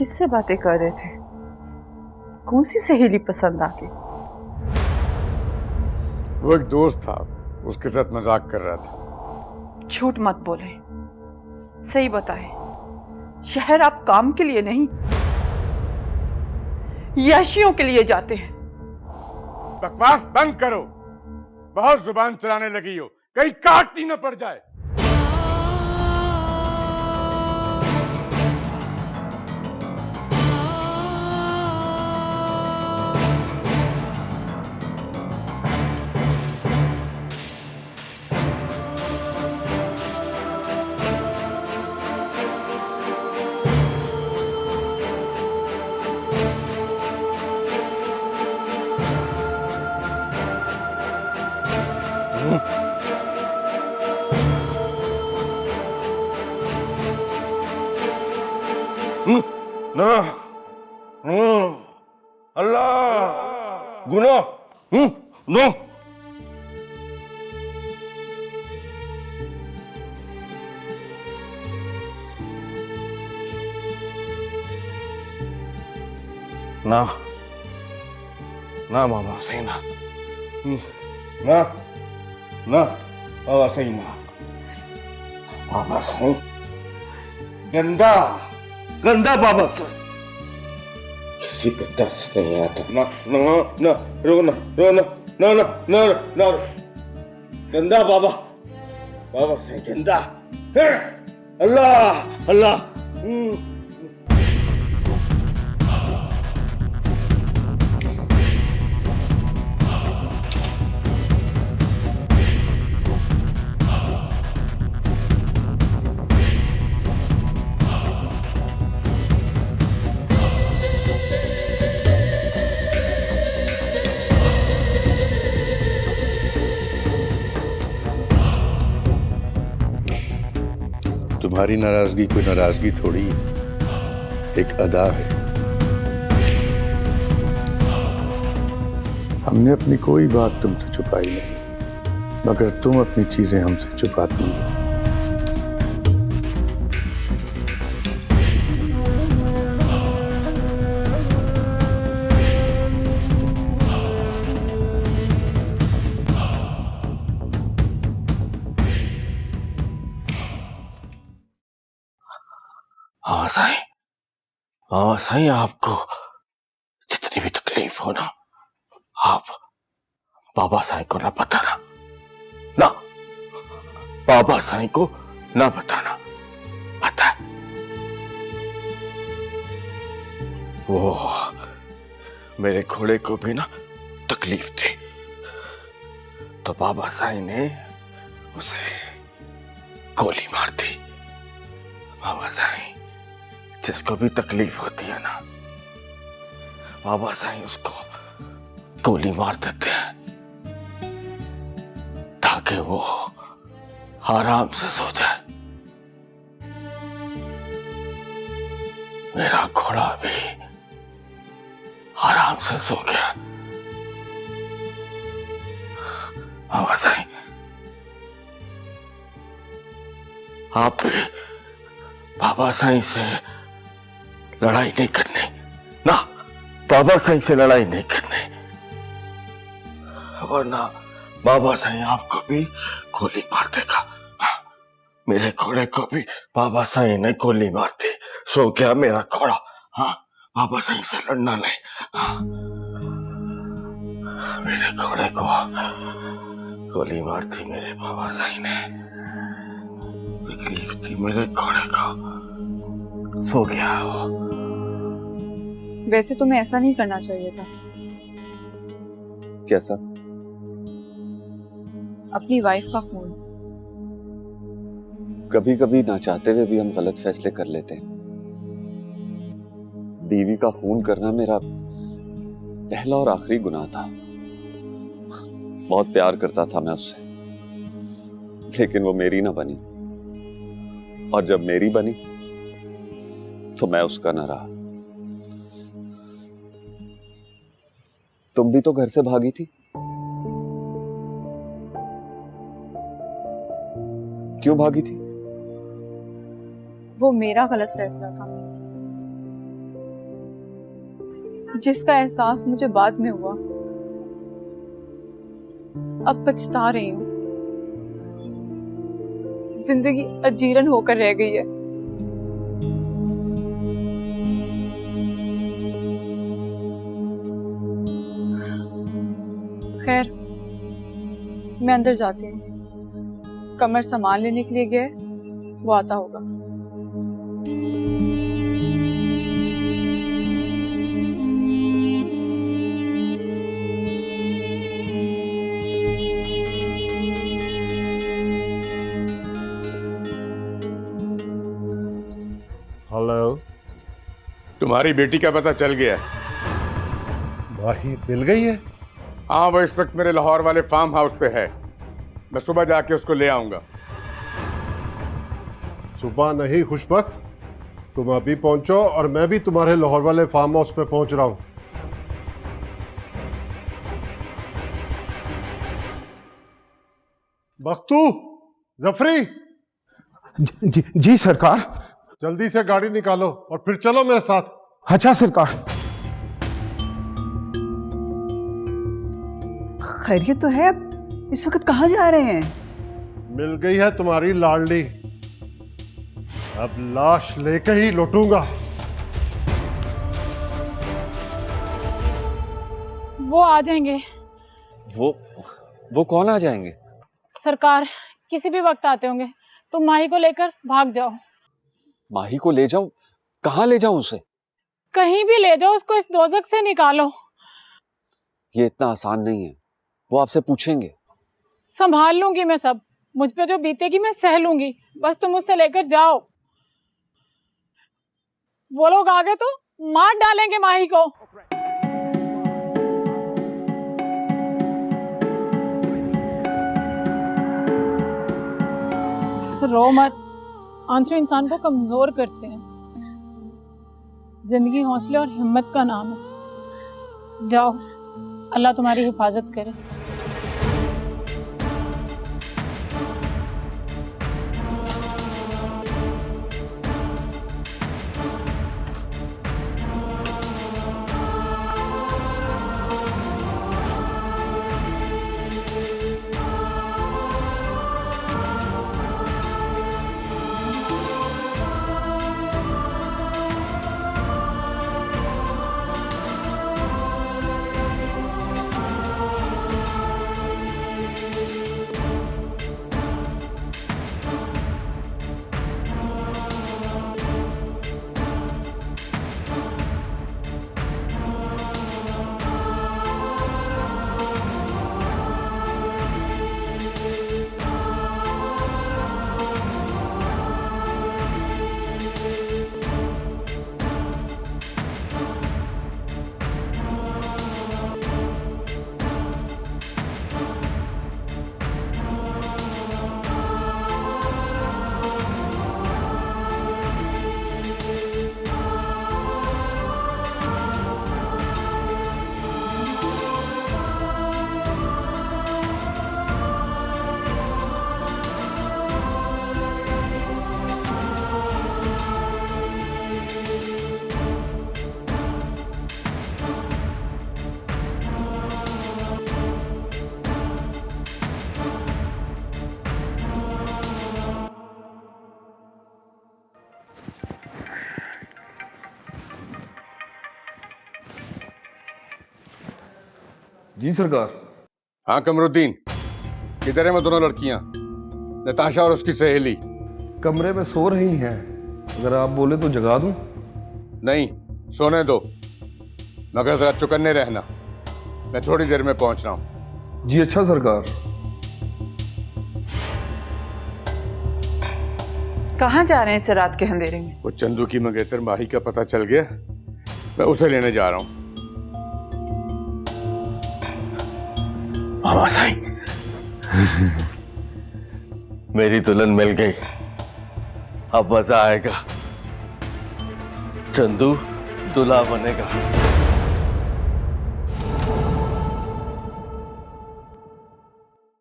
किससे बातें कर रहे थे? कौन सी सहेली पसंद आ गई? वो एक दोस्त था, उसके साथ मजाक कर रहा था। झूठ मत बोले, सही बताए। शहर आप काम के लिए नहीं, याशियों के लिए जाते हैं। बकवास बंद करो, बहुत जुबान चलाने लगी हो, कहीं काटती न पड़ जाए। ना अल्लाह गुनाह नो ना ना बाबा सही ना ना ना बाबा सही ना बाबा सही गंदा गंदा बाबा सही किसी पे तरस नहीं आता ना ना ना रोना रोना ना ना ना ना गंदा बाबा बाबा सही गंदा अल्लाह अल्लाह तुम्हारी नाराजगी कोई नाराजगी थोड़ी है, एक अदा है। हमने अपनी कोई बात तुमसे छुपाई नहीं, मगर तुम अपनी चीजें हमसे छुपाती हो। हाँ साईं आपको जितनी भी तकलीफ हो ना आप बाबा साईं को ना बताना ना बाबा साईं को ना बताना पता है वो मेरे घोड़े को भी ना तकलीफ थी तो बाबा साईं ने उसे गोली मार दी। बाबा साईं जिसको भी तकलीफ होती है ना बाबा साईं उसको गोली मार देते हैं ताकि वो आराम से सो जाए। मेरा घोड़ा भी आराम से सो गया। बाबा साईं आप भी बाबा साईं से लड़ाई नहीं करने ना बाबा साईं से लड़ाई नहीं करने वरना बाबा साईं आपको भी गोली मार देगा। मेरे घोड़े को भी बाबा साईं ने गोली मार दी। सो गया मेरा घोड़ा। हाँ बाबा साईं से लड़ना नहीं। हाँ मेरे घोड़े को गोली मार दी मेरे बाबा साईं ने। तकलीफ थी मेरे घोड़े को। सो गया वो। वैसे तुम्हें ऐसा नहीं करना चाहिए था। कैसा? अपनी वाइफ का खून। कभी कभी ना चाहते हुए भी हम गलत फैसले कर लेते हैं। बीवी का खून करना मेरा पहला और आखिरी गुनाह था। बहुत प्यार करता था मैं उससे, लेकिन वो मेरी ना बनी, और जब मेरी बनी तो मैं उसका ना रहा। तुम भी तो घर से भागी थी, क्यों भागी थी? वो मेरा गलत फैसला था। जिसका एहसास मुझे बाद में हुआ। अब पछता रही हूँ। जिंदगी अजीरन होकर रह गई है। खैर, मैं अंदर जाती हूँ। कमर सामान लेने के लिए गया है, वो आता होगा। हेलो। तुम्हारी बेटी का पता चल गया है? माही मिल गई है? हाँ, वो इस वक्त मेरे लाहौर वाले फार्म हाउस पे है। मैं सुबह जाके उसको ले आऊंगा। सुबह नहीं खुशबख्त, तुम अभी पहुंचो और मैं भी तुम्हारे लाहौर वाले फार्म हाउस पे पहुंच रहा हूं। बख्तू, जफरी, जी सरकार। जल्दी से गाड़ी निकालो और फिर चलो मेरे साथ। अच्छा सरकार। खैरियत तो है। अब इस वक्त कहाँ जा रहे हैं? मिल गई है तुम्हारी लाडली, अब लाश लेके ही लौटूंगा। वो आ जाएंगे। वो कौन आ जाएंगे? सरकार किसी भी वक्त आते होंगे। तुम माही को लेकर भाग जाओ। माही को ले जाऊं? कहाँ ले जाऊं उसे? कहीं भी ले जाओ, उसको इस दोजख से निकालो। ये इतना आसान नहीं है, वो आपसे पूछेंगे। संभाल लूंगी मैं सब। मुझ पे जो बीतेगी मैं सह लूंगी। बस तुम उससे लेकर जाओ। वो लोग आ गए तो मार डालेंगे माही को। रो मत, आंसू इंसान को कमजोर करते हैं। जिंदगी हौसले और हिम्मत का नाम है। जाओ, अल्लाह तुम्हारी हिफाजत करे। जी सरकार। हाँ कमरुद्दीन, किधर है वो दोनों लड़कियां, नताशा और उसकी सहेली? कमरे में सो रही हैं, अगर आप बोले तो जगा दूं? नहीं, सोने दो, मगर जरा चौकन्ने रहना। मैं थोड़ी देर में पहुंच रहा हूं। जी अच्छा सरकार। कहाँ जा रहे हैं इस रात के अंधेरे में? वो चंदू की मंगेतर माही का पता चल गया, मैं उसे लेने जा रहा हूं। बाबा साईं, मेरी दुल्हन मिल गई, अब मजा आएगा। चंदू दूल्हा बनेगा।